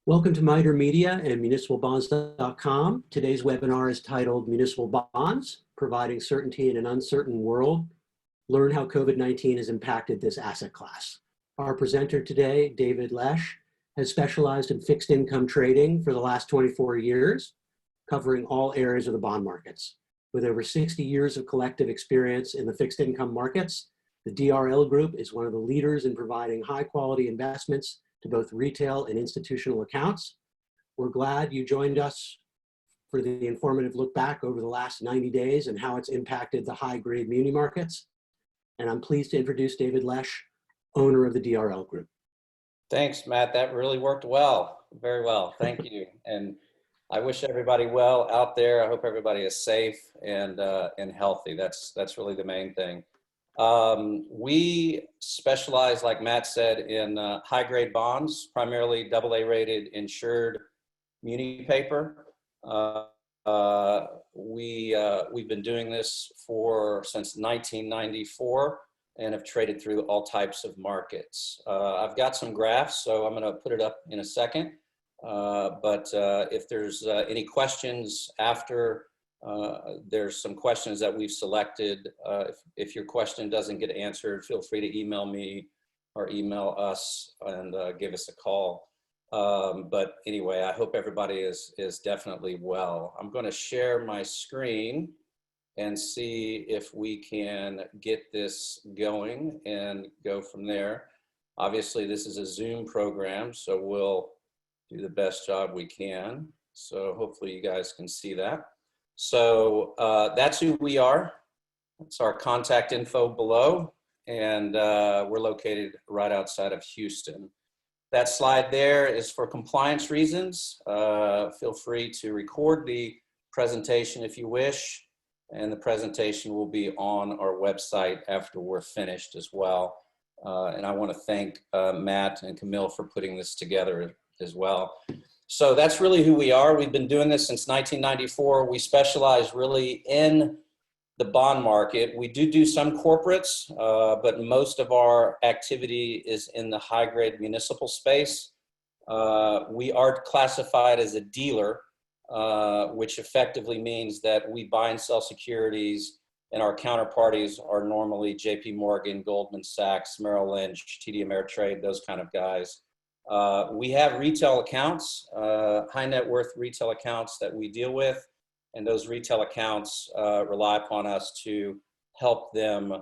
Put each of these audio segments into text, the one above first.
Welcome to MITRE Media and municipalbonds.com. Today's webinar is titled Municipal Bonds, Providing Certainty in an Uncertain World. Learn how COVID-19 has impacted this asset class. Our presenter today, David Lesh, has specialized in fixed income trading for the last 24 years, covering all areas of the bond markets. With over 60 years of collective experience in the fixed income markets, the DRL Group is one of the leaders in providing high quality investments to both retail and institutional accounts. We're glad you joined us for the informative look back over the last 90 days and how it's impacted the high-grade muni markets. And I'm pleased to introduce David Lesh, owner of the DRL Group. Thanks, Matt. That really worked well. Very well. Thank you. And I wish everybody well out there. I hope everybody is safe and healthy. That's really the main thing. We specialize, like Matt said, in high-grade bonds, primarily AA rated insured muni paper. We've been doing this since 1994 and have traded through all types of markets. I've got some graphs, so I'm going to put it up in a second. But if there's any questions after, there's some questions that we've selected. If your question doesn't get answered, feel free to email me or email us and give us a call. But anyway, I hope everybody is definitely well. I'm going to share my screen and see if we can get this going and go from there. Obviously, this is a Zoom program, so we'll do the best job we can. So hopefully you guys can see that. So that's who we are. It's our contact info below, and we're located right outside of Houston. That slide there is for compliance reasons. Feel free to record the presentation if you wish, and the presentation will be on our website after we're finished as well. And I want to thank Matt and Camille for putting this together as well. So that's really who we are. We've been doing this since 1994. We specialize really in the bond market. We do some corporates, but most of our activity is in the high-grade municipal space. We are classified as a dealer, which effectively means that we buy and sell securities, and our counterparties are normally JP Morgan, Goldman Sachs, Merrill Lynch, TD Ameritrade, those kind of guys. We have retail accounts, high net worth retail accounts that we deal with, and those retail accounts rely upon us to help them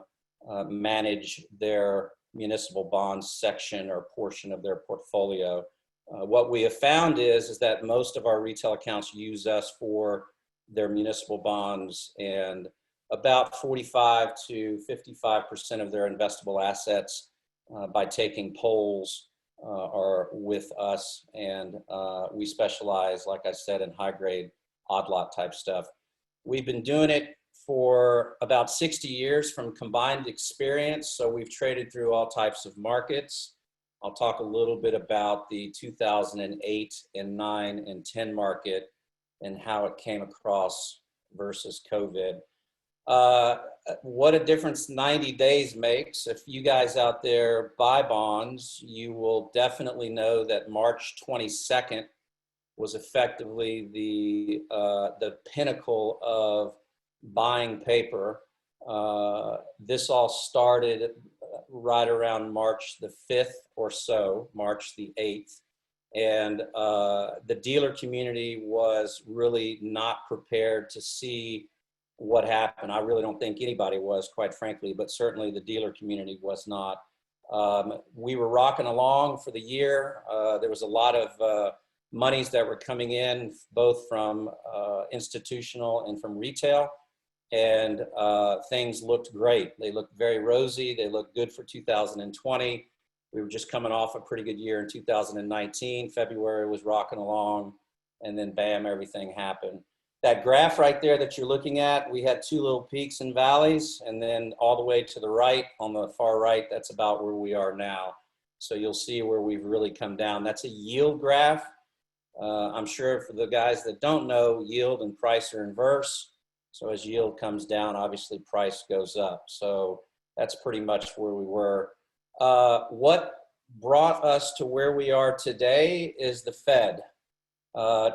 manage their municipal bonds section or portion of their portfolio. What we have found is that most of our retail accounts use us for their municipal bonds, and about 45 to 55% of their investable assets by taking polls are with us, and we specialize, like I said, in high-grade odd lot type stuff. We've been doing it for about 60 years from combined experience, so we've traded through all types of markets. I'll talk a little bit about the 2008 and 9 and 10 market and how it came across versus COVID. What a difference 90 days makes. If you guys out there buy bonds, you will definitely know that March 22nd was effectively the pinnacle of buying paper. This all started right around March the 5th or so, March the 8th. And the dealer community was really not prepared to see what happened. I really don't think anybody was, quite frankly, but certainly the dealer community was not. We were rocking along for the year. There was a lot of monies that were coming in, both from institutional and from retail, and things looked great. They looked very rosy. They looked good for 2020. We were just coming off a pretty good year in 2019. February was rocking along, and then bam, everything happened. That graph right there that you're looking at, we had two little peaks and valleys, and then all the way to the right, on the far right, that's about where we are now. So you'll see where we've really come down. That's a yield graph. I'm sure for the guys that don't know, yield and price are inverse. So as yield comes down, obviously price goes up. So that's pretty much where we were. What brought us to where we are today is the Fed.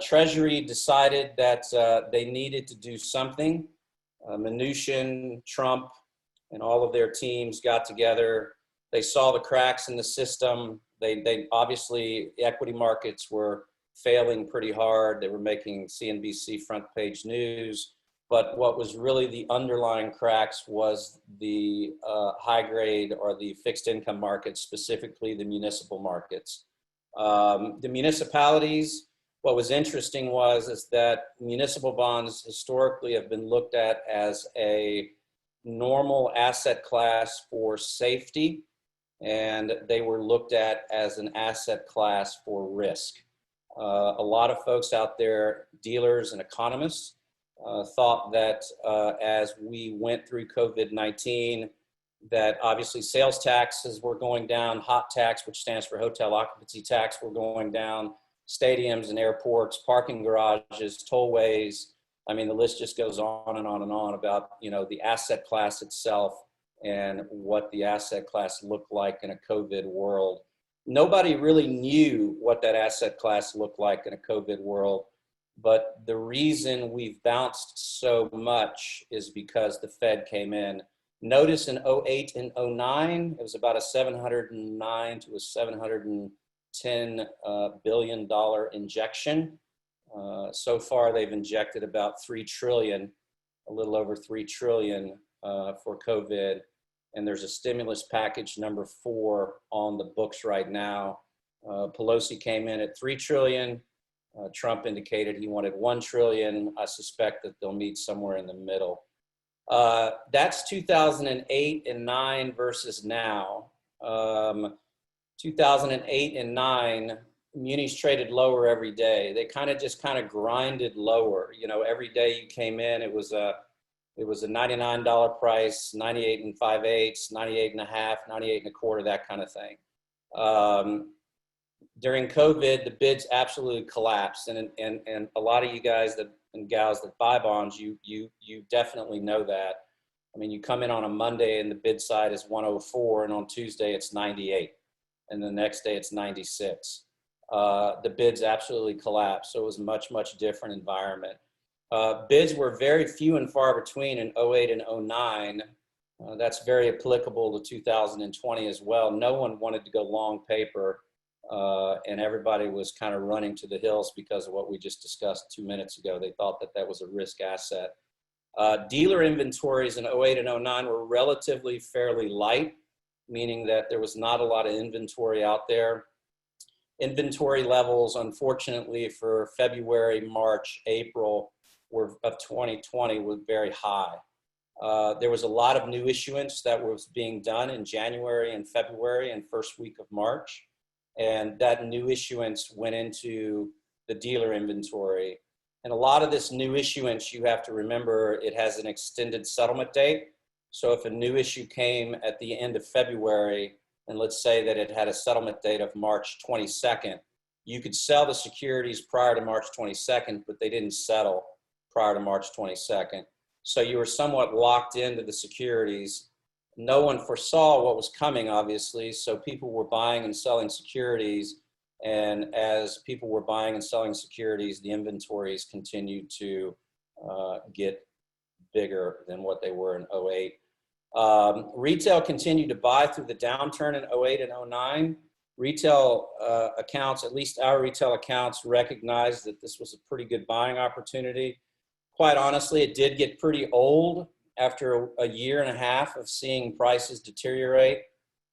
Treasury decided that they needed to do something. Mnuchin, Trump, and all of their teams got together. They saw the cracks in the system. They obviously, the equity markets were failing pretty hard. They were making CNBC front page news. But what was really the underlying cracks was the high grade or the fixed income markets, specifically the municipal markets. The municipalities, what was interesting is that municipal bonds historically have been looked at as a normal asset class for safety, and they were looked at as an asset class for risk. A lot of folks out there, dealers and economists, thought that as we went through COVID-19, that obviously sales taxes were going down, HOT tax, which stands for hotel occupancy tax, were going down, stadiums and airports, parking garages, tollways. I mean, the list just goes on and on and on about, you know, the asset class itself and what the asset class looked like in a COVID world. Nobody really knew what that asset class looked like in a COVID world, but the reason we've bounced so much is because the Fed came in. Notice in 08 and 09, it was about a 709 to a 710 billion dollar injection. So far, they've injected about 3 trillion, a little over 3 trillion for COVID. And there's a stimulus package number 4 on the books right now. Pelosi came in at 3 trillion. Trump indicated he wanted 1 trillion. I suspect that they'll meet somewhere in the middle. That's 2008 and 9 versus now. 2008 and 9, munis traded lower every day. They kind of grinded lower. You know, every day you came in, it was a $99 price, 98 and 5/8, 98 and a half, 98 and a quarter, that kind of thing. During COVID, the bids absolutely collapsed, and a lot of you guys and gals that buy bonds, you definitely know that. I mean, you come in on a Monday and the bid side is 104, and on Tuesday it's 98, and the next day it's 96. The bids absolutely collapsed, so it was a much different environment. Bids were very few and far between in 08 and 09. That's very applicable to 2020 as well. No one wanted to go long paper, and everybody was kind of running to the hills because of what we just discussed 2 minutes ago. They thought that that was a risk asset. Dealer inventories in 08 and 09 were relatively fairly light, meaning that there was not a lot of inventory out there. Inventory levels, unfortunately, for February, March, April of 2020 were very high. There was a lot of new issuance that was being done in January and February and first week of March. And that new issuance went into the dealer inventory. And a lot of this new issuance, you have to remember, it has an extended settlement date. So if a new issue came at the end of February, and let's say that it had a settlement date of March 22nd, you could sell the securities prior to March 22nd, but they didn't settle prior to March 22nd. So you were somewhat locked into the securities. No one foresaw what was coming, obviously, so people were buying and selling securities, and as people were buying and selling securities, the inventories continued to get bigger than what they were in 08. Retail continued to buy through the downturn in 08 and 09. Retail accounts, at least our retail accounts, recognized that this was a pretty good buying opportunity. Quite honestly, it did get pretty old after a year and a half of seeing prices deteriorate,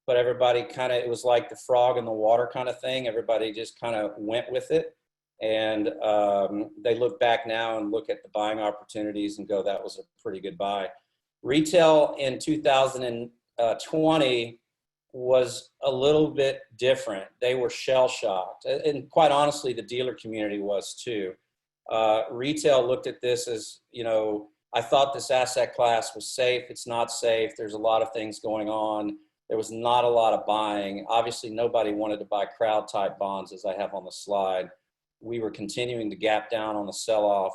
but everybody it was like the frog in the water kind of thing. Everybody just kind of went with it. And they look back now and look at the buying opportunities and go, that was a pretty good buy. Retail in 2020 was a little bit different. They were shell-shocked. And quite honestly, the dealer community was too. Retail looked at this as, you know, I thought this asset class was safe. It's not safe. There's a lot of things going on. There was not a lot of buying. Obviously, nobody wanted to buy crowd-type bonds, as I have on the slide. We were continuing to gap down on the sell-off.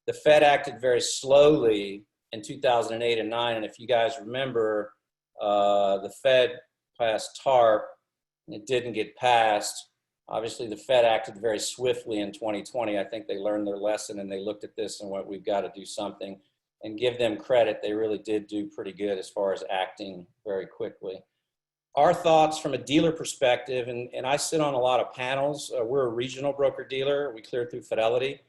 The Fed acted very slowly in 2008 and 9. And if you guys remember, the Fed passed TARP and it didn't get passed. Obviously, the Fed acted very swiftly in 2020. I think they learned their lesson and they looked at this and went, we've got to do something. And give them credit, they really did do pretty good as far as acting very quickly. Our thoughts from a dealer perspective, and I sit on a lot of panels. We're a regional broker dealer. We clear through Fidelity.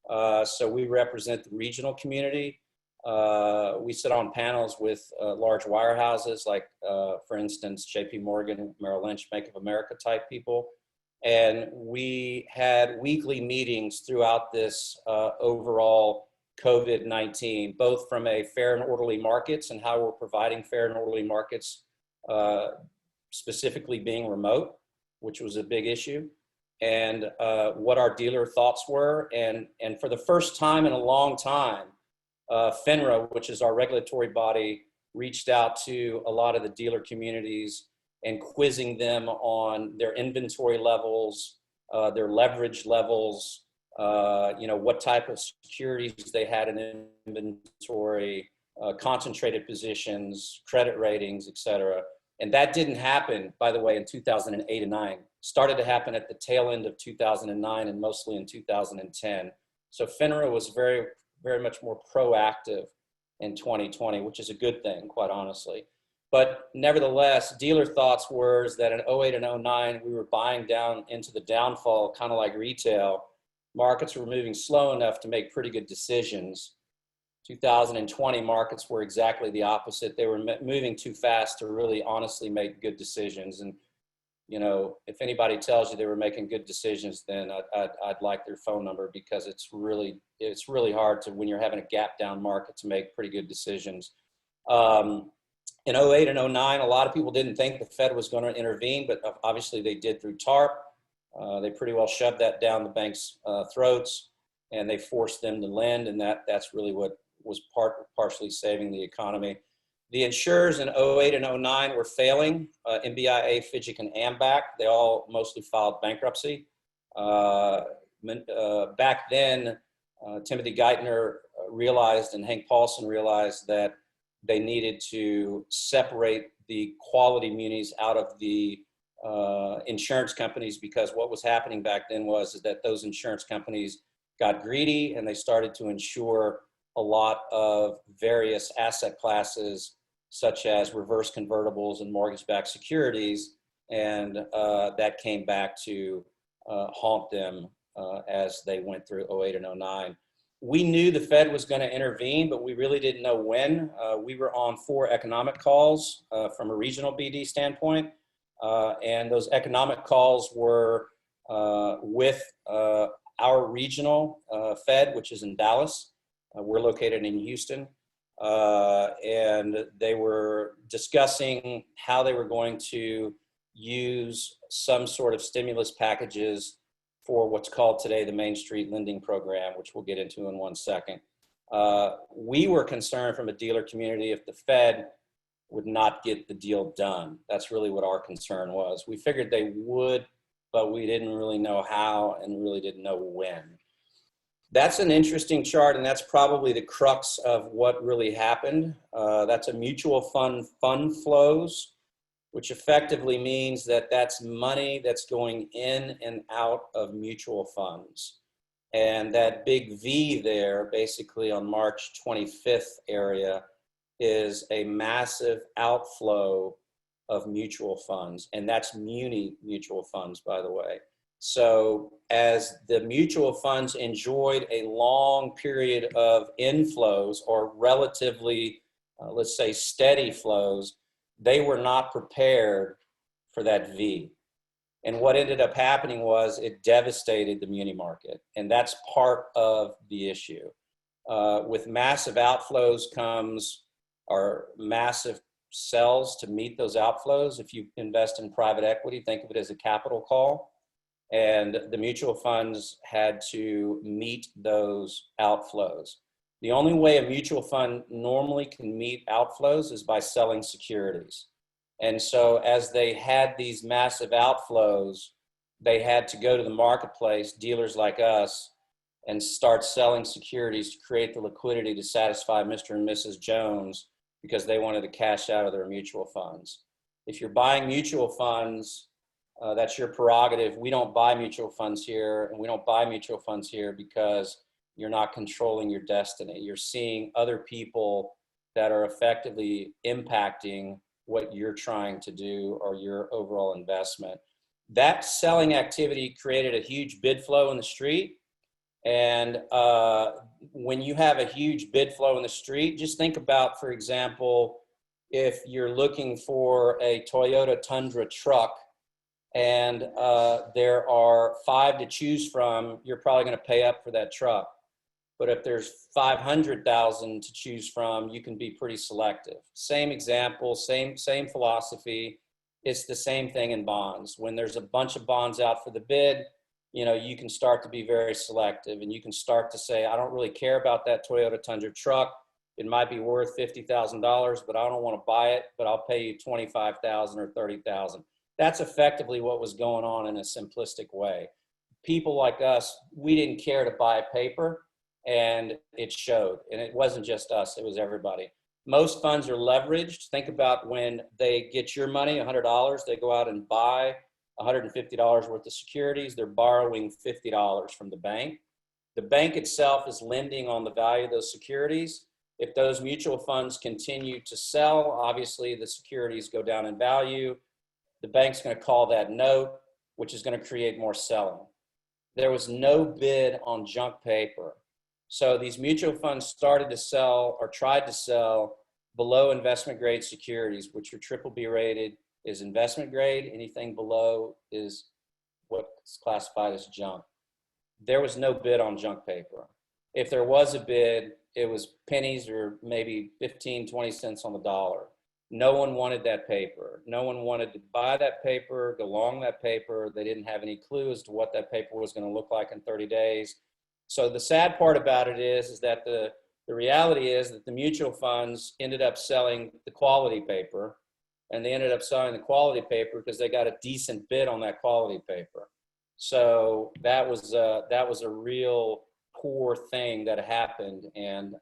So we represent the regional community. We sit on panels with large wirehouses like, for instance, JP Morgan, Merrill Lynch, Bank of America type people. And we had weekly meetings throughout this overall COVID-19, both from a fair and orderly markets and how we're providing fair and orderly markets, specifically being remote, which was a big issue, and what our dealer thoughts were. And for the first time in a long time, FINRA, which is our regulatory body, reached out to a lot of the dealer communities and quizzing them on their inventory levels, their leverage levels, what type of securities they had in inventory, concentrated positions, credit ratings, et cetera. And that didn't happen, by the way, in 2008 and 9. Started to happen at the tail end of 2009 and mostly in 2010. So FINRA was very, very much more proactive in 2020, which is a good thing, quite honestly. But nevertheless, dealer thoughts were that in 08 and 09, we were buying down into the downfall, kind of like retail. Markets were moving slow enough to make pretty good decisions. 2020 markets were exactly the opposite. They were moving too fast to really honestly make good decisions. And, if anybody tells you they were making good decisions, then I'd like their phone number, because it's really hard to, when you're having a gap down market, to make pretty good decisions. In 08 and 09, a lot of people didn't think the Fed was going to intervene, but obviously they did through TARP. They pretty well shoved that down the banks' throats, and they forced them to lend, and that's really what was partially saving the economy. The insurers in 08 and 09 were failing. MBIA, FIGIC, and AMBAC, they all mostly filed bankruptcy. Back then, Timothy Geithner realized, and Hank Paulson realized, that they needed to separate the quality munis out of the insurance companies, because what was happening back then was that those insurance companies got greedy and they started to insure a lot of various asset classes, such as reverse convertibles and mortgage-backed securities, and that came back to haunt them as they went through 08 and 09. We knew the Fed was going to intervene, but we really didn't know when. We were on 4 economic calls from a regional BD standpoint, and those economic calls were with our regional Fed, which is in Dallas. We're located in Houston. And they were discussing how they were going to use some sort of stimulus packages for what's called today the Main Street Lending Program, which we'll get into in one second. We were concerned from a dealer community if the Fed would not get the deal done. That's really what our concern was. We figured they would, but we didn't really know how and really didn't know when. That's an interesting chart, and that's probably the crux of what really happened. That's a mutual fund flows, which effectively means that that's money that's going in and out of mutual funds. And that big V there, basically on March 25th area, is a massive outflow of mutual funds. And that's muni mutual funds, by the way. So as the mutual funds enjoyed a long period of inflows, or relatively, let's say, steady flows, they were not prepared for that V. And what ended up happening was it devastated the muni market. And that's part of the issue. With massive outflows comes our massive sells to meet those outflows. If you invest in private equity, think of it as a capital call. And the mutual funds had to meet those outflows. The only way a mutual fund normally can meet outflows is by selling securities. And so as they had these massive outflows, they had to go to the marketplace, dealers like us, and start selling securities to create the liquidity to satisfy Mr. and Mrs. Jones, because they wanted to cash out of their mutual funds. If you're buying mutual funds, That's your prerogative. We don't buy mutual funds here, and we don't buy mutual funds here because you're not controlling your destiny. You're seeing other people that are effectively impacting what you're trying to do or your overall investment. That selling activity created a huge bid flow in the street. And when you have a huge bid flow in the street, just think about, for example, if you're looking for a Toyota Tundra truck and there are 5 to choose from, you're probably going to pay up for that truck. But if there's 500,000 to choose from, you can be pretty selective. Same example, same philosophy. It's the same thing in bonds. When there's a bunch of bonds out for the bid, you know, you can start to be very selective, and you can start to say, I don't really care about that Toyota Tundra truck. It might be worth $50,000, but I don't want to buy it, but I'll pay you $25,000 or $30,000. That's effectively what was going on in a simplistic way. People like us, we didn't care to buy paper, and it showed. And it wasn't just us, it was everybody. Most funds are leveraged. Think about when they get your money, $100, they go out and buy $150 worth of securities. They're borrowing $50 from the bank. The bank itself is lending on the value of those securities. If those mutual funds continue to sell, obviously the securities go down in value. The bank's going to call that note, which is going to create more selling. There was no bid on junk paper. So these mutual funds started to sell or tried to sell below investment grade securities, which are BBB rated, is investment grade. Anything below is what's classified as junk. There was no bid on junk paper. If there was a bid, it was pennies or maybe 15, 20 cents on the dollar. No one wanted that paper. No one wanted to buy that paper, go long that paper. They didn't have any clue as to what that paper was going to look like in 30 days. So the sad part about it is that the reality is that the mutual funds ended up selling the quality paper, and they ended up selling the quality paper because they got a decent bid on that quality paper. So that was a real poor thing that happened. And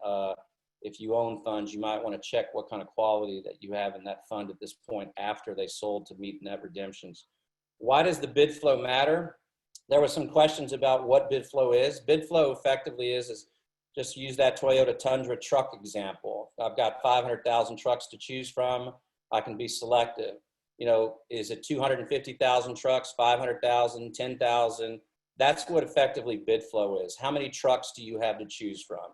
if you own funds, you might want to check what kind of quality that you have in that fund at this point after they sold to meet net redemptions. Why does the bid flow matter? There were some questions about what bid flow is. Bid flow effectively is just use that Toyota Tundra truck example. I've got 500,000 trucks to choose from. I can be selective. You know, is it 250,000 trucks, 500,000, 10,000? That's what effectively bid flow is. How many trucks do you have to choose from?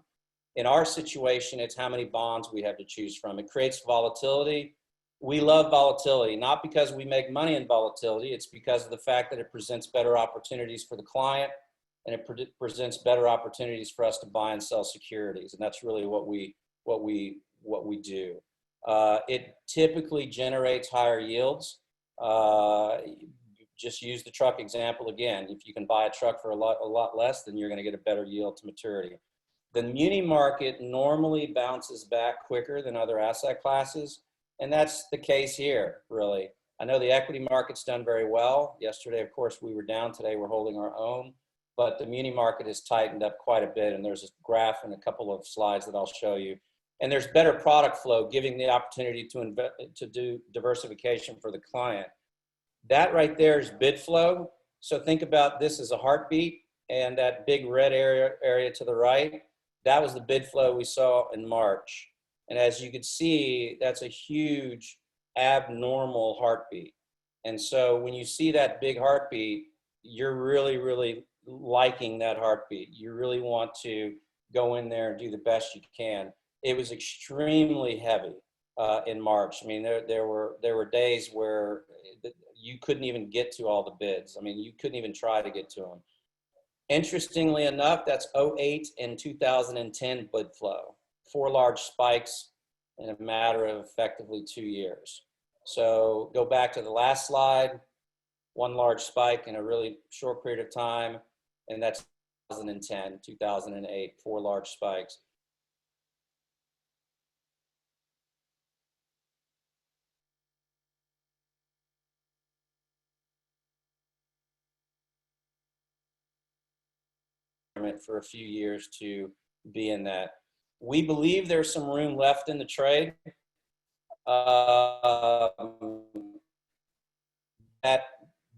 In our situation, it's how many bonds we have to choose from. It creates volatility. We love volatility, not because we make money in volatility. It's because of the fact that it presents better opportunities for the client, and it presents better opportunities for us to buy and sell securities. And that's really what we do. It typically generates higher yields. Just use the truck example again. If you can buy a truck for a lot less, then you're going to get a better yield to maturity. The muni market normally bounces back quicker than other asset classes, and that's the case here, really. I know the equity market's done very well. Yesterday, of course, we were down. Today, we're holding our own. But the muni market has tightened up quite a bit, and there's a graph and a couple of slides that I'll show you. And there's better product flow, giving the opportunity to do diversification for the client. That right there is bid flow. So think about this as a heartbeat, and that big red area to the right, that was the bid flow we saw in March. And as you can see, that's a huge abnormal heartbeat. And so when you see that big heartbeat, you're really, really liking that heartbeat. You really want to go in there and do the best you can. It was extremely heavy in March. I mean, there were days where you couldn't even get to all the bids. I mean, you couldn't even try to get to them. Interestingly enough, that's 2008 and 2010 bid flow. 4 large spikes in a matter of effectively 2 years. So go back to the last slide, 1 large spike in a really short period of time, and that's 2010, 2008, 4 large spikes. For a few years to be in that. We believe there's some room left in the trade. That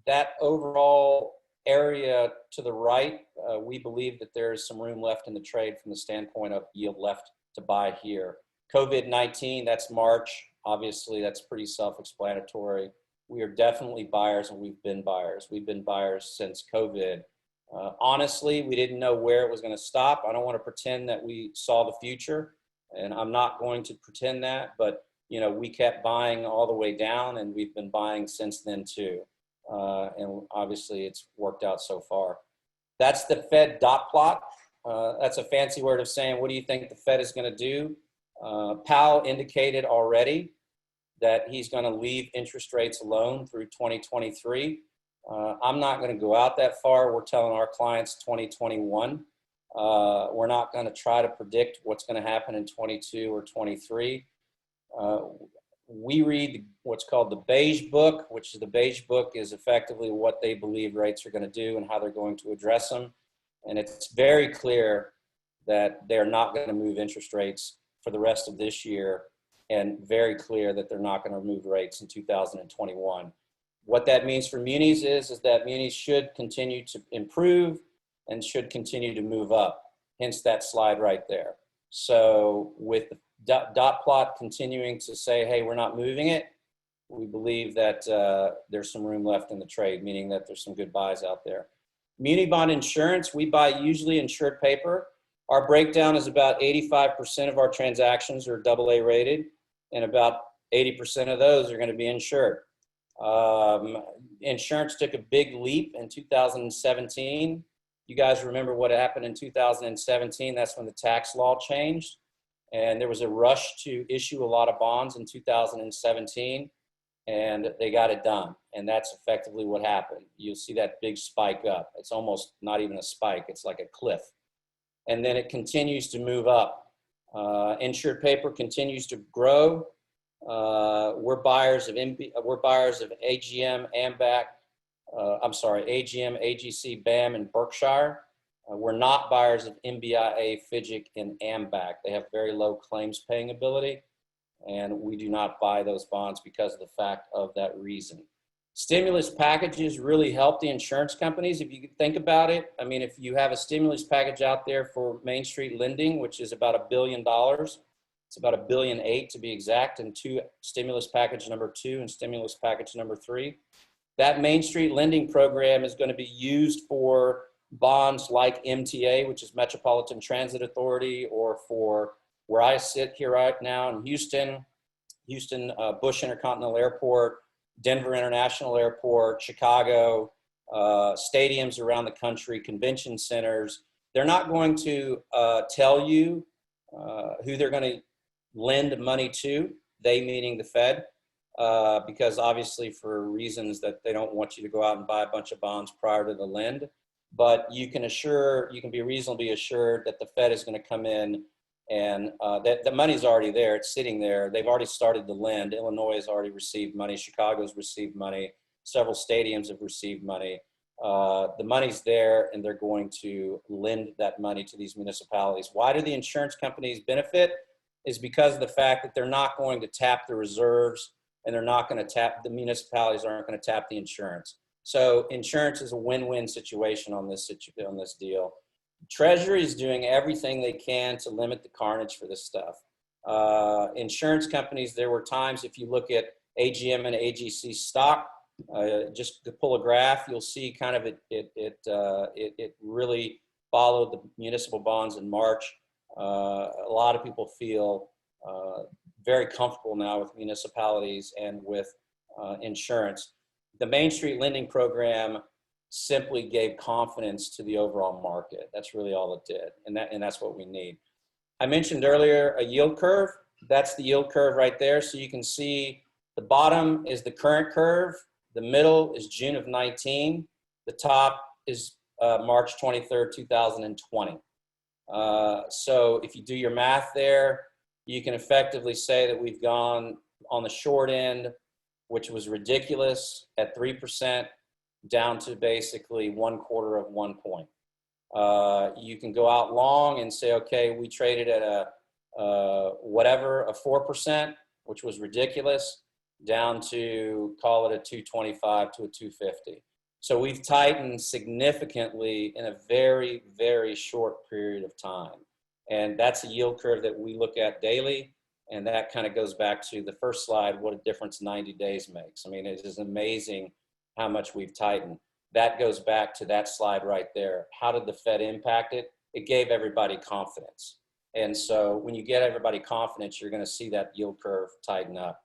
that overall area to the right, we believe that there is some room left in the trade from the standpoint of yield left to buy here. COVID-19, that's March. Obviously, that's pretty self-explanatory. We are definitely buyers, and we've been buyers. We've been buyers since COVID. Honestly, we didn't know where it was going to stop. I don't want to pretend that we saw the future, and I'm not going to pretend that, but we kept buying all the way down, and we've been buying since then too. And obviously it's worked out so far. That's the Fed dot plot. That's a fancy word of saying, what do you think the Fed is going to do? Powell indicated already that he's going to leave interest rates alone through 2023. I'm not going to go out that far. We're telling our clients 2021. We're not going to try to predict what's going to happen in 22 or 23. We read what's called the beige book, which is the beige book is effectively what they believe rates are going to do and how they're going to address them. And it's very clear that they're not going to move interest rates for the rest of this year, and very clear that they're not going to move rates in 2021. What that means for munis is that munis should continue to improve and should continue to move up, hence that slide right there. So with the dot plot continuing to say, hey, we're not moving it, we believe that there's some room left in the trade, meaning that there's some good buys out there. Muni bond insurance, we buy usually insured paper. Our breakdown is about 85% of our transactions are AA rated, and about 80% of those are going to be insured. Insurance took a big leap in 2017. You guys remember what happened in 2017? That's when the tax law changed. And there was a rush to issue a lot of bonds in 2017, and they got it done. And that's effectively what happened. You'll see that big spike up. It's almost not even a spike. It's like a cliff. And then it continues to move up. Insured paper continues to grow. We're buyers of AGM, AMBAC, AGM, AGC, BAM, and Berkshire. We're not buyers of MBIA, FIGIC, and AMBAC. They have very low claims paying ability, and we do not buy those bonds because of the fact of that reason. Stimulus packages really help the insurance companies. If you think about it, I mean, if you have a stimulus package out there for Main Street lending, which is about $1 billion, it's about $1.8 billion to be exact, and stimulus package number 2 and stimulus package number 3. That Main Street lending program is going to be used for bonds like MTA, which is Metropolitan Transit Authority, or for where I sit here right now in Houston, Bush Intercontinental Airport, Denver International Airport, Chicago, stadiums around the country, convention centers. They're not going to tell you who they're going to lend money to, they meaning the Fed, because obviously for reasons that they don't want you to go out and buy a bunch of bonds prior to the lend. But you can be reasonably assured that the Fed is going to come in and that the money's already there. It's sitting there. They've already started the lend. Illinois has already received money. Chicago's received money. Several stadiums have received money. The money's there, and they're going to lend that money to these municipalities. Why do the insurance companies benefit? Is because of the fact that they're not going to tap the reserves, and they're not going to tap, the municipalities aren't going to tap the insurance. So insurance is a win-win situation on this deal. Treasury is doing everything they can to limit the carnage for this stuff. Insurance companies, there were times, if you look at AGM and AGC stock, just to pull a graph, you'll see kind of it really followed the municipal bonds in March. A lot of people feel very comfortable now with municipalities and with insurance. The Main Street lending program simply gave confidence to the overall market. That's really all it did, and that's what we need. I mentioned earlier a yield curve. That's the yield curve right there. So you can see the bottom is the current curve, the middle is June of 19, the top is March 23rd, 2020. So if you do your math there, you can effectively say that we've gone on the short end, which was ridiculous, at 3%, down to basically 1/4 of 1 point. You can go out long and say, okay, we traded at a 4%, which was ridiculous, down to call it a 225 to a 250. So we've tightened significantly in a very, very short period of time. And that's a yield curve that we look at daily. And that kind of goes back to the first slide, what a difference 90 days makes. I mean, it is amazing how much we've tightened. That goes back to that slide right there. How did the Fed impact it? It gave everybody confidence. And so when you get everybody confidence, you're going to see that yield curve tighten up.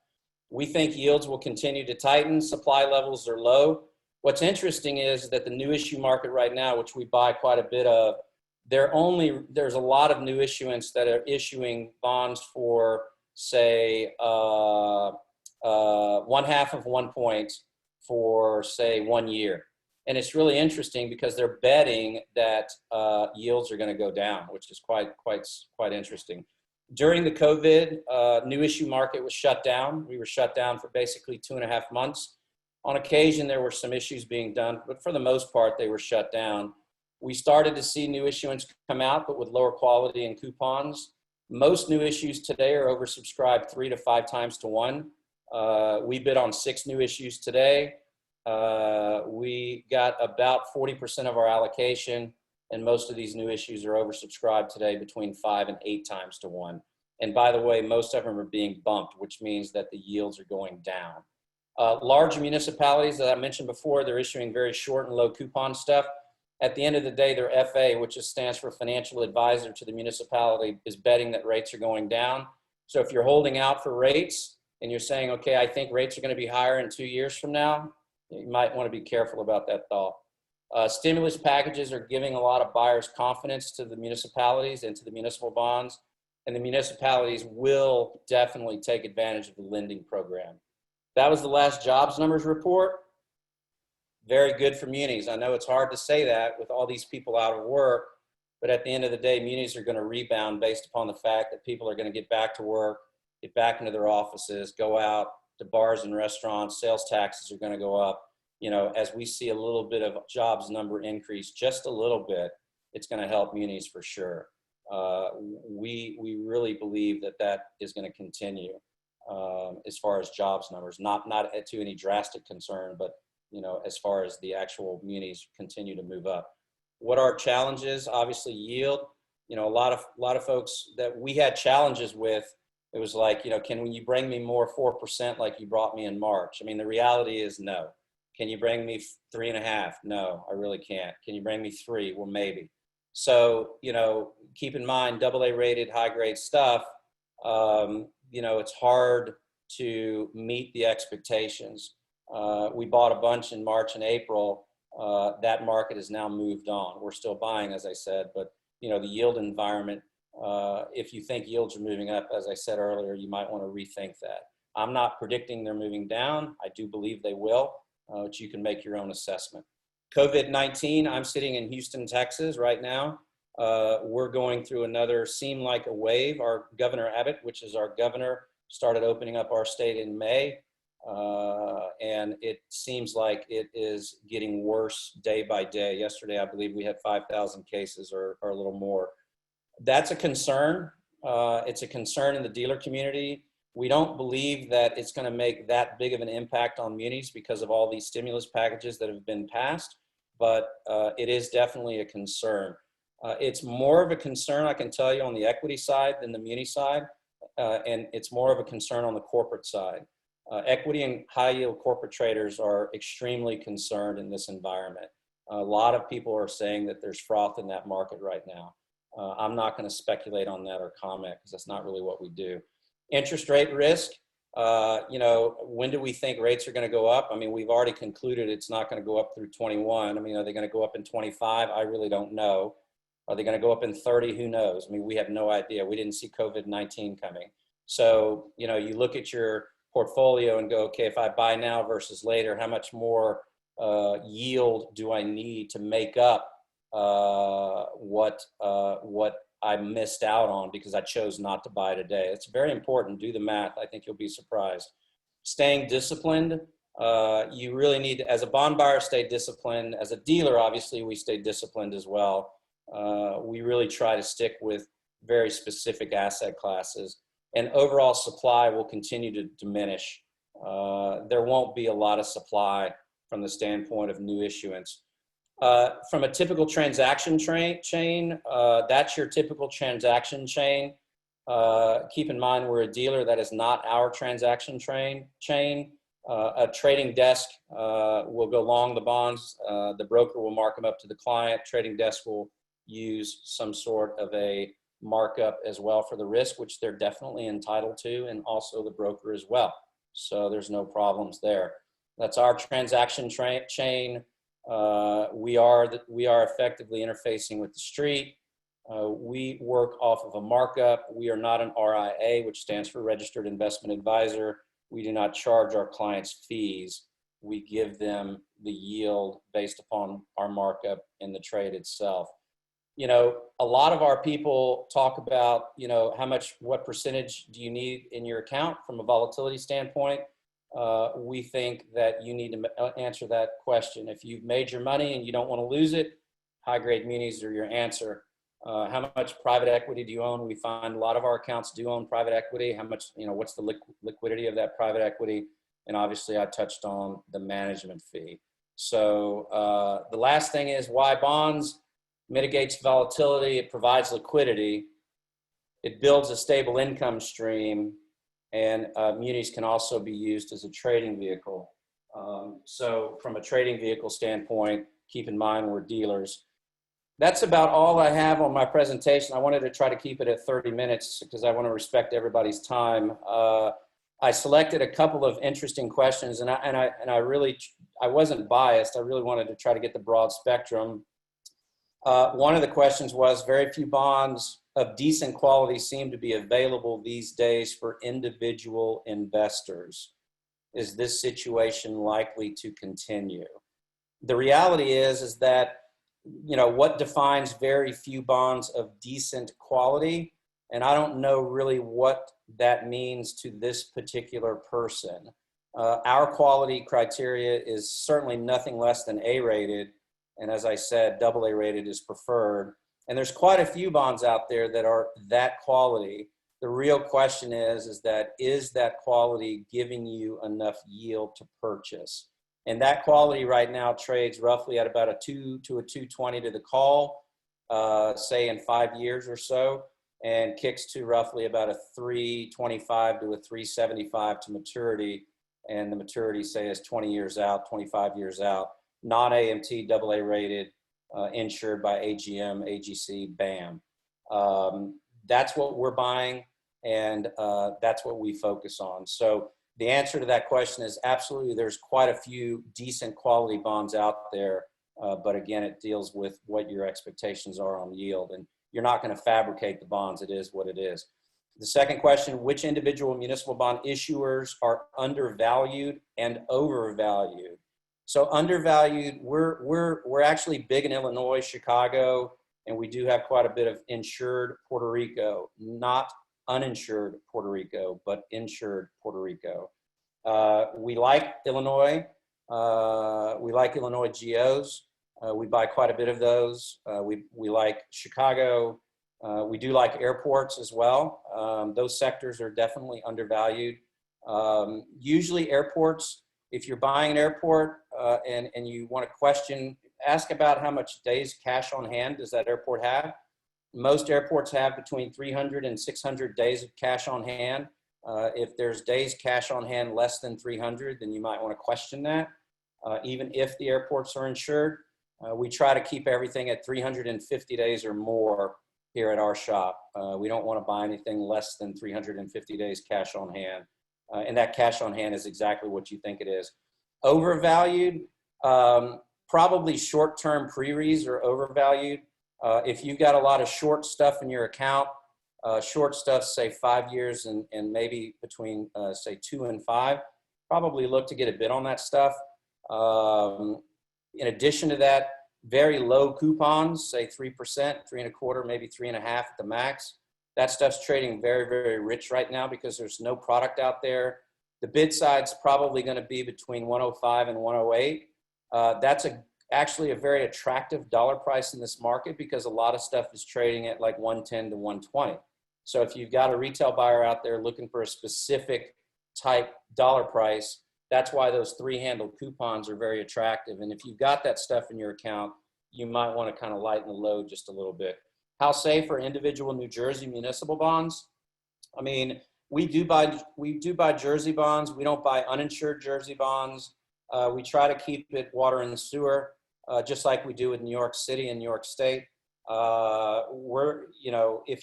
We think yields will continue to tighten. Supply levels are low. What's interesting is that the new issue market right now, which we buy quite a bit of, there's a lot of new issuance that are issuing bonds for, say, 1/2 of 1 point for, say, 1 year. And it's really interesting because they're betting that yields are going to go down, which is quite interesting. During the COVID, new issue market was shut down. We were shut down for basically 2.5 months. On occasion, there were some issues being done, but for the most part, they were shut down. We started to see new issuance come out, but with lower quality and coupons. Most new issues today are oversubscribed 3 to 5 times to 1. We bid on 6 new issues today. We got about 40% of our allocation, and most of these new issues are oversubscribed today between 5 and 8 times to 1. And by the way, most of them are being bumped, which means that the yields are going down. Large municipalities that I mentioned before, they're issuing very short and low coupon stuff. At the end of the day, their FA, which stands for financial advisor to the municipality, is betting that rates are going down. So if you're holding out for rates and you're saying, okay, I think rates are going to be higher in 2 years from now, you might want to be careful about that thought. Stimulus packages are giving a lot of buyers confidence to the municipalities and to the municipal bonds, and the municipalities will definitely take advantage of the lending program. That was the last jobs numbers report. Very good for munis. I know it's hard to say that with all these people out of work, but at the end of the day, munis are going to rebound based upon the fact that people are going to get back to work, get back into their offices, go out to bars and restaurants. Sales taxes are going to go up. You know, as we see a little bit of jobs number increase, just a little bit, it's going to help munis for sure. We really believe that that is going to continue as far as jobs numbers, not to any drastic concern, but you know, as far as the actual munis continue to move up. What are challenges? Obviously yield. You know, a lot of folks that we had challenges with, it was like, you know, can you bring me more 4% like you brought me in March? I mean, the reality is no. Can you bring me 3.5? No, I really can't. Can you bring me 3? Well, maybe. So, you know, keep in mind, AA rated high grade stuff, you know, it's hard to meet the expectations. We bought a bunch in March and April. That market has now moved on. We're still buying, as I said, but you know, the yield environment, if you think yields are moving up, as I said earlier, you might want to rethink that. I'm not predicting they're moving down. I do believe they will, but you can make your own assessment. COVID-19, I'm sitting in Houston, Texas right now. We're going through another seem like a wave. Our Governor Abbott, which is our governor, started opening up our state in May. And it seems like it is getting worse day by day. Yesterday, I believe we had 5,000 cases or a little more. That's a concern. It's a concern in the dealer community. We don't believe that it's going to make that big of an impact on munis because of all these stimulus packages that have been passed, but it is definitely a concern. It's more of a concern, I can tell you, on the equity side than the muni side, and it's more of a concern on the corporate side. Equity and high yield corporate traders are extremely concerned in this environment. A lot of people are saying that there's froth in that market right now. I'm not going to speculate on that or comment because that's not really what we do. Interest rate risk, you know, when do we think rates are going to go up? I mean, we've already concluded it's not going to go up through 21. I mean, are they going to go up in 25? I really don't know. Are they going to go up in 30? Who knows? I mean, we have no idea. We didn't see COVID-19 coming. So, you know, you look at your portfolio and go, okay, if I buy now versus later, how much more yield do I need to make up what I missed out on because I chose not to buy today? It's very important. Do the math. I think you'll be surprised. Staying disciplined. You really need to, as a bond buyer, stay disciplined. As a dealer, obviously, we stay disciplined as well. We really try to stick with very specific asset classes. And overall supply will continue to diminish. There won't be a lot of supply from the standpoint of new issuance. From a typical transaction chain, that's your typical transaction chain. Keep in mind, we're a dealer. That is not our transaction chain. A trading desk will go long the bonds. The broker will mark them up to the client. Trading desk will use some sort of a markup as well for the risk, which they're definitely entitled to, and also the broker as well. So there's no problems there. That's our transaction chain. We are effectively interfacing with the street. We work off of a markup. We are not an RIA, which stands for Registered Investment Advisor. We do not charge our clients fees. We give them the yield based upon our markup in the trade itself. You know, a lot of our people talk about, you know, what percentage do you need in your account from a volatility standpoint? We think that you need to answer that question. If you've made your money and you don't want to lose it, high-grade munis are your answer. How much private equity do you own? We find a lot of our accounts do own private equity. How much, you know, what's the liquidity of that private equity? And obviously I touched on the management fee. So the last thing is why bonds. Mitigates volatility, it provides liquidity, it builds a stable income stream, and munis can also be used as a trading vehicle. So from a trading vehicle standpoint, keep in mind we're dealers. That's about all I have on my presentation. I wanted to try to keep it at 30 minutes because I want to respect everybody's time. I selected a couple of interesting questions, and I wasn't biased. I really wanted to try to get the broad spectrum. One of the questions was, very few bonds of decent quality seem to be available these days for individual investors. Is this situation likely to continue? The reality is that, you know, what defines very few bonds of decent quality? And I don't know really what that means to this particular person. Our quality criteria is certainly nothing less than A-rated. And as I said, AA rated is preferred. And there's quite a few bonds out there that are that quality. The real question is that quality giving you enough yield to purchase? And that quality right now trades roughly at about a 2 to a 220 to the call, say in 5 years or so, and kicks to roughly about a 325 to a 375 to maturity. And the maturity, say, is 20 years out, 25 years out. Non-AMT, AA rated, insured by AGM, AGC, BAM. That's what we're buying, and that's what we focus on. So the answer to that question is absolutely, there's quite a few decent quality bonds out there, but again, it deals with what your expectations are on yield, and you're not going to fabricate the bonds. It is what it is. The second question, which individual municipal bond issuers are undervalued and overvalued? So undervalued, we're actually big in Illinois, Chicago, and we do have quite a bit of insured Puerto Rico, not uninsured Puerto Rico, but insured Puerto Rico. We like Illinois. We like Illinois GOs. We buy quite a bit of those. We like Chicago. We do like airports as well. Those sectors are definitely undervalued. Usually airports, if you're buying an airport and you want to question, ask about how much days cash on hand does that airport have. Most airports have between 300 and 600 days of cash on hand. If there's days cash on hand less than 300, then you might want to question that. Even if the airports are insured, we try to keep everything at 350 days or more here at our shop. We don't want to buy anything less than 350 days cash on hand. And that cash on hand is exactly what you think it is. Overvalued, probably short-term pre-re's are overvalued. If you've got a lot of short stuff in your account, short stuff, say 5 years and maybe between, say 2 and 5, probably look to get a bid on that stuff. In addition to that, very low coupons, say 3%, 3.25, maybe 3.5 at the max. That stuff's trading very, very rich right now because there's no product out there. The bid side's probably going to be between 105 and 108. That's actually a very attractive dollar price in this market because a lot of stuff is trading at like 110 to 120. So if you've got a retail buyer out there looking for a specific type dollar price, That's why those 3-handle coupons are very attractive. And if you've got that stuff in your account, you might want to kind of lighten the load just a little bit. How safe are individual New Jersey municipal bonds? I mean, we do buy Jersey bonds. We don't buy uninsured Jersey bonds. We try to keep it water and sewer, just like we do with New York City and New York State. If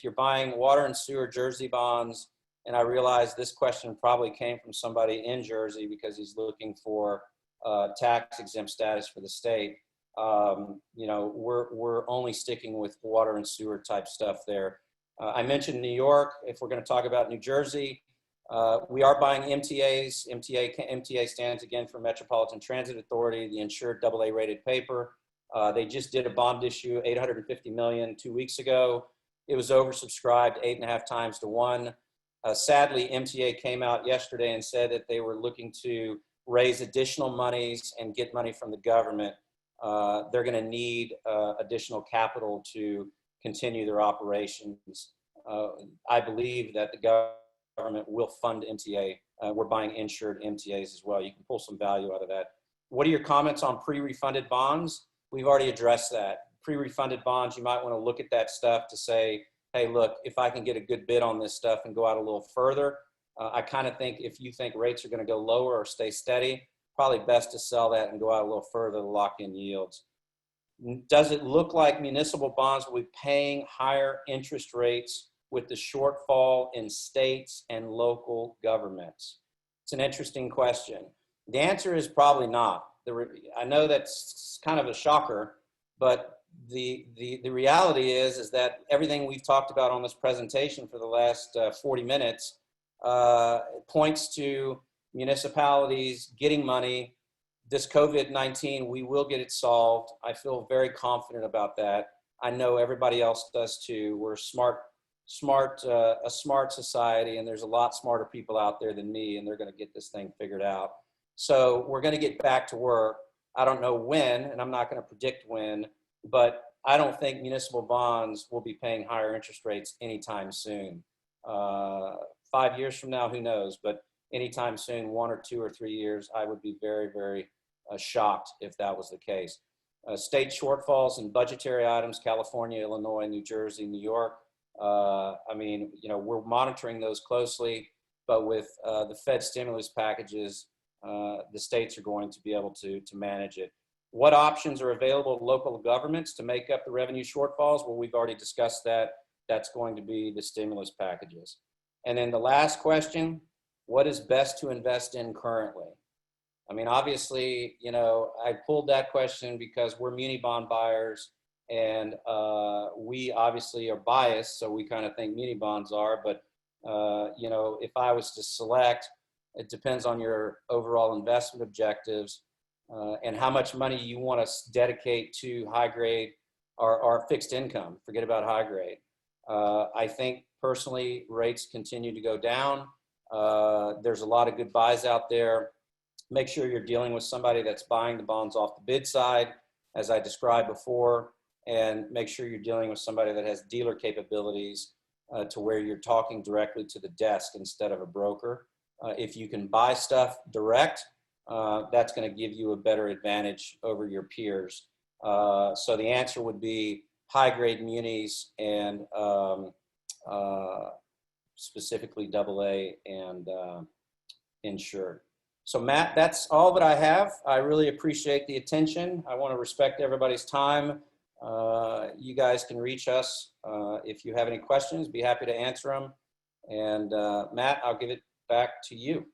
you're buying water and sewer Jersey bonds, and I realize this question probably came from somebody in Jersey because he's looking for tax exempt status for the state. We're only sticking with water and sewer type stuff there. I mentioned New York. If we're going to talk about New Jersey, we are buying MTAs. MTA stands again for Metropolitan Transit Authority, the insured AA rated paper. They just did a bond issue, $850 million 2 weeks ago. It was oversubscribed 8.5 times to 1. Sadly, MTA came out yesterday and said that they were looking to raise additional monies and get money from the government. They're going to need additional capital to continue their operations. I believe that the government will fund MTA. We're buying insured MTAs as well. You can pull some value out of that. What are your comments on pre-refunded bonds? We've already addressed that. Pre-refunded bonds, you might want to look at that stuff to say, hey, look, if I can get a good bid on this stuff and go out a little further, I kind of think if you think rates are going to go lower or stay steady, probably best to sell that and go out a little further to lock in yields. Does it look like municipal bonds will be paying higher interest rates with the shortfall in states and local governments? It's an interesting question. The answer is probably not. I know that's kind of a shocker, but the reality is that everything we've talked about on this presentation for the last 40 minutes points to municipalities getting money. This COVID-19, we will get it solved. I feel very confident about that. I know everybody else does too. We're a smart society, and there's a lot smarter people out there than me, and they're going to get this thing figured out. So we're going to get back to work. I don't know when, and I'm not going to predict when, but I don't think municipal bonds will be paying higher interest rates anytime soon. 5 years from now, who knows? But anytime soon, 1 or 2 or 3 years, I would be very, very shocked if that was the case. State shortfalls in budgetary items, California, Illinois, New Jersey, New York. We're monitoring those closely, but with the Fed stimulus packages, the states are going to be able to manage it. What options are available to local governments to make up the revenue shortfalls? Well, we've already discussed that. That's going to be the stimulus packages. And then the last question, what is best to invest in currently? I mean, obviously, I pulled that question because we're muni bond buyers, and we obviously are biased, so we kind of think muni bonds are, but if I was to select, it depends on your overall investment objectives and how much money you want to dedicate to high grade or fixed income. Forget about high grade. I think personally rates continue to go down. There's a lot of good buys out there. Make sure you're dealing with somebody that's buying the bonds off the bid side, as I described before, and make sure you're dealing with somebody that has dealer capabilities to where you're talking directly to the desk instead of a broker. If you can buy stuff direct, that's going to give you a better advantage over your peers. So the answer would be high grade munis and specifically AA and insured. So Matt, that's all that I have. I really appreciate the attention. I want to respect everybody's time. You guys can reach us if you have any questions. Be happy to answer them. And Matt, I'll give it back to you.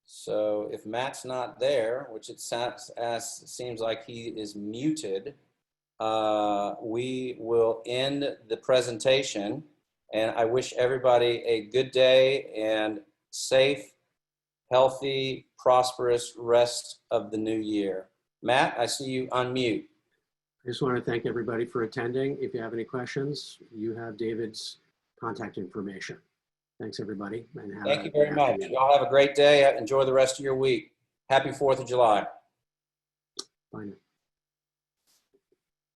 So if Matt's not there, which it seems like he is muted, we will end the presentation. And I wish everybody a good day and safe, healthy, prosperous rest of the new year. Matt, I see you unmute. I just want to thank everybody for attending. If you have any questions, you have David's contact information. Thanks, everybody. And thank you very much. Y'all have a great day. Enjoy the rest of your week. Happy 4th of July. Bye now.